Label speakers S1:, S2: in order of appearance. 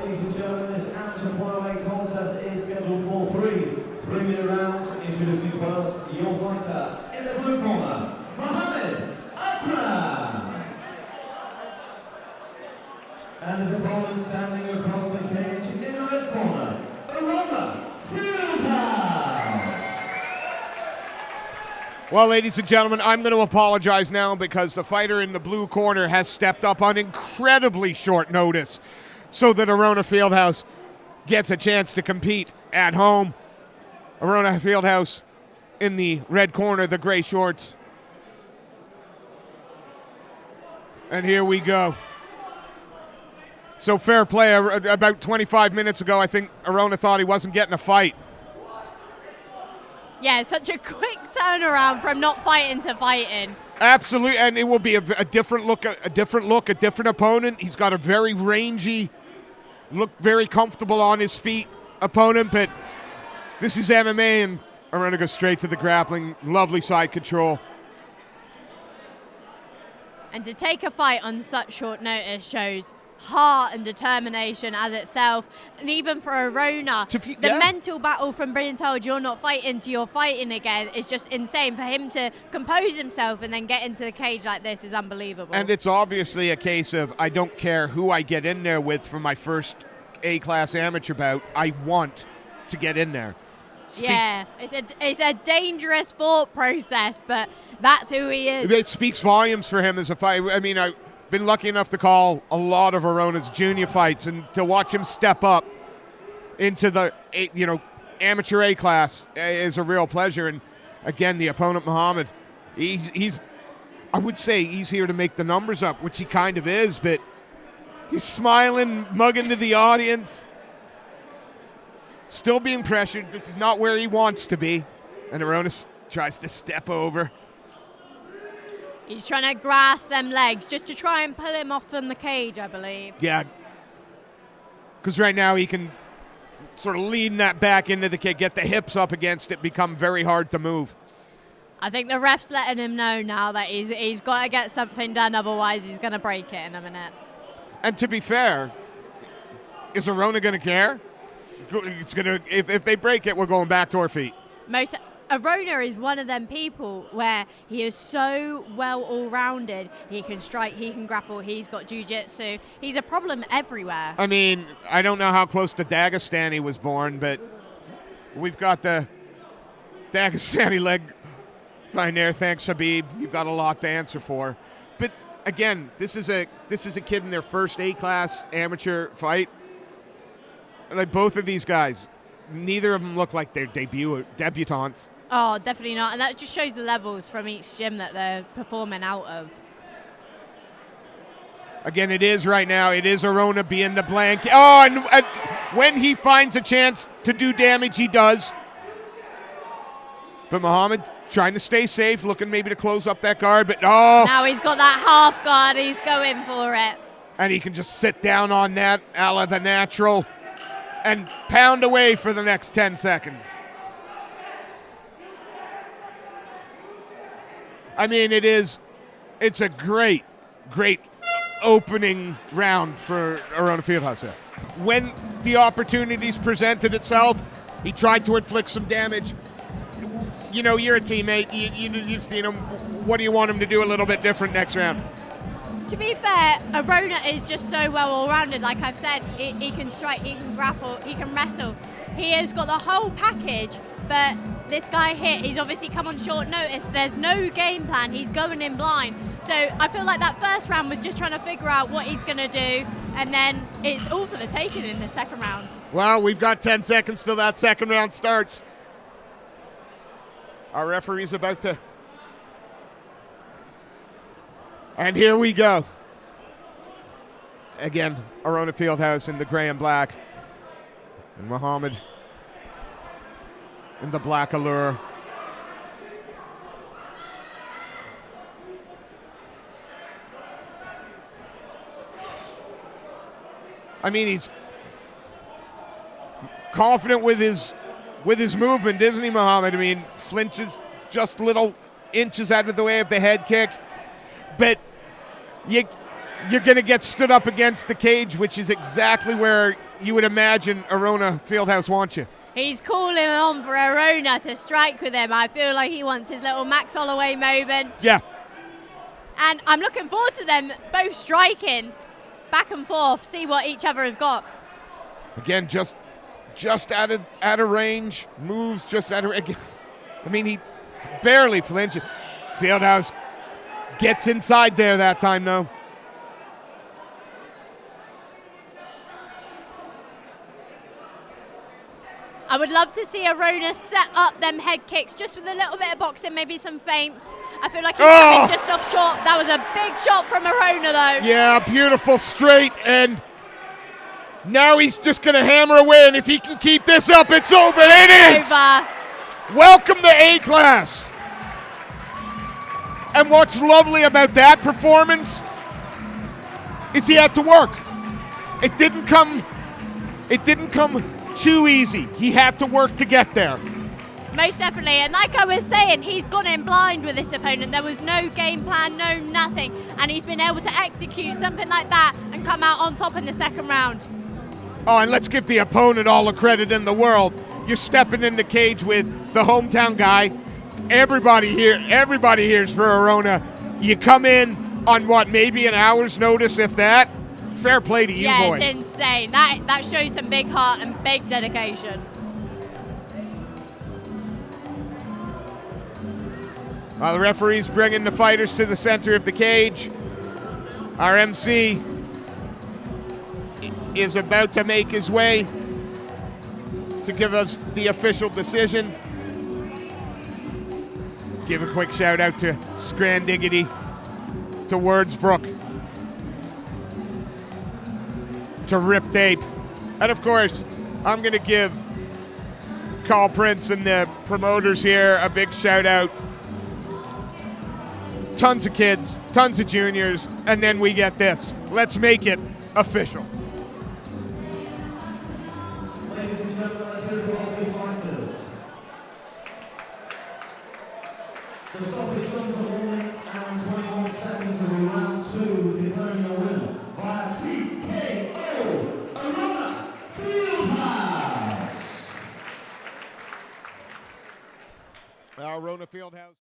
S1: ladies and gentlemen, this amateur flyweight contest is scheduled for three-minute rounds. Introducing first your fighter in the blue corner, Mohammed Akram. And his opponent standing across the cage in the red corner, Arona Fieldhouse.
S2: Well, ladies and gentlemen, I'm going to apologize now because the fighter in the blue corner has stepped up on incredibly short notice so that Arona Fieldhouse gets a chance to compete at home. Arona Fieldhouse in the red corner, the gray shorts. And here we go. So fair play. About 25 minutes ago, I think Arona thought he wasn't getting a fight.
S3: Yeah, such a quick turnaround from not fighting to fighting.
S2: Absolutely, and it will be a different look, a different opponent. He's got a very rangy, look very comfortable on his feet opponent, but this is MMA, and Arona goes straight to the grappling. Lovely side control.
S3: And to take a fight on such short notice shows heart and determination as itself. And even for Arona, the mental battle from being told you're not fighting to you're fighting again is just insane. For him to compose himself and then get into the cage like this is unbelievable.
S2: And it's obviously a case of I don't care who I get in there with for my first A-class amateur bout. I want to get in there.
S3: Yeah, it's a dangerous thought process, but that's who he is.
S2: It speaks volumes for him as a fighter. I mean, I've been lucky enough to call a lot of Arona's junior fights, and to watch him step up into the amateur A class is a real pleasure. And again, the opponent Muhammad, he's I would say he's here to make the numbers up, which he kind of is, but he's smiling, mugging to the audience, still being pressured. This is not where he wants to be, and Arona tries to step over.
S3: He's trying to grasp them legs just to try and pull him off from the cage, I believe.
S2: Yeah, because right now he can sort of lean that back into the kick, get the hips up against it, become very hard to move.
S3: I think the ref's letting him know now that he's got to get something done, otherwise he's going to break it in a minute.
S2: And to be fair, is Arona going to care? It's gonna if they break it, we're going back to our feet.
S3: Arona is one of them people where he is so well all-rounded. He can strike, he can grapple, he's got jiu-jitsu. He's a problem everywhere.
S2: I mean, I don't know how close to Dagestani he was born, but we've got the Dagestani leg fine there. Thanks, Habib. You've got a lot to answer for. But again, this is a kid in their first A-class amateur fight. Like both of these guys, neither of them look like they're debutantes.
S3: Oh, definitely not. And that just shows the levels from each gym that they're performing out of.
S2: Again, it is right now. It is Arona being the blank. Oh, and when he finds a chance to do damage, he does. But Muhammad trying to stay safe, looking maybe to close up that guard, but oh.
S3: Now he's got that half guard. He's going for it.
S2: And he can just sit down on that, a la the natural, and pound away for the next 10 seconds. I mean, it's a great opening round for Arona Fieldhouse here. When the opportunities presented itself, he tried to inflict some damage. You know, you're a teammate. You've seen him. What do you want him to do a little bit different next round?
S3: To be fair, Arona is just so well all-rounded. Like I've said, he can strike, he can grapple, he can wrestle. He has got the whole package, but this guy here, he's obviously come on short notice. There's no game plan. He's going in blind. So I feel like that first round was just trying to figure out what he's going to do, and then it's all for the taking in the second round.
S2: Well, we've got 10 seconds till that second round starts. Our referee's about to... And here we go. Again, Arona Fieldhouse in the gray and black. And Muhammad in the black allure. I mean, he's confident with his movement, isn't he, Muhammad? I mean, flinches just little inches out of the way of the head kick. But you're going to get stood up against the cage, which is exactly where you would imagine Arona Fieldhouse wants you.
S3: He's calling on for Arona to strike with him. I feel like he wants his little Max Holloway moment.
S2: Yeah.
S3: And I'm looking forward to them both striking back and forth, see what each other have got.
S2: Again, just out of range, moves just out of range. I mean, he barely flinches. Fieldhouse gets inside there that time, though.
S3: I would love to see Arona set up them head kicks just with a little bit of boxing, maybe some feints. I feel like he's coming just off short. That was a big shot from Arona, though.
S2: Yeah, beautiful straight, and now he's just going to hammer away, and if he can keep this up, it's over. It is!
S3: Over.
S2: Welcome to A-Class. And what's lovely about that performance is he had to work. It didn't come too easy. He had to work to get there.
S3: Most definitely, and like I was saying, he's gone in blind with this opponent. There was no game plan, no nothing, and he's been able to execute something like that and come out on top in the second round.
S2: Oh, and let's give the opponent all the credit in the world. You're stepping in the cage with the hometown guy. Everybody here's for Arona. You come in on what, maybe an hour's notice, if that? Fair play to you,
S3: yeah,
S2: boy.
S3: Yeah, it's insane. That shows some big heart and big dedication.
S2: While the referee's bringing the fighters to the center of the cage, our MC is about to make his way to give us the official decision. Give a quick shout out to Scrandiggity, to Wordsbrook, to Ripped Ape, and of course, I'm going to give Carl Prince and the promoters here a big shout out. Tons of kids, tons of juniors, and then we get this. Let's make it official.
S1: Ladies and gentlemen, let's hear from all these fighters. The stoppage comes to 1 minute and 21 seconds to round 2, declaring your winner via TKO, Arona Fieldhouse.
S2: Arona Fieldhouse.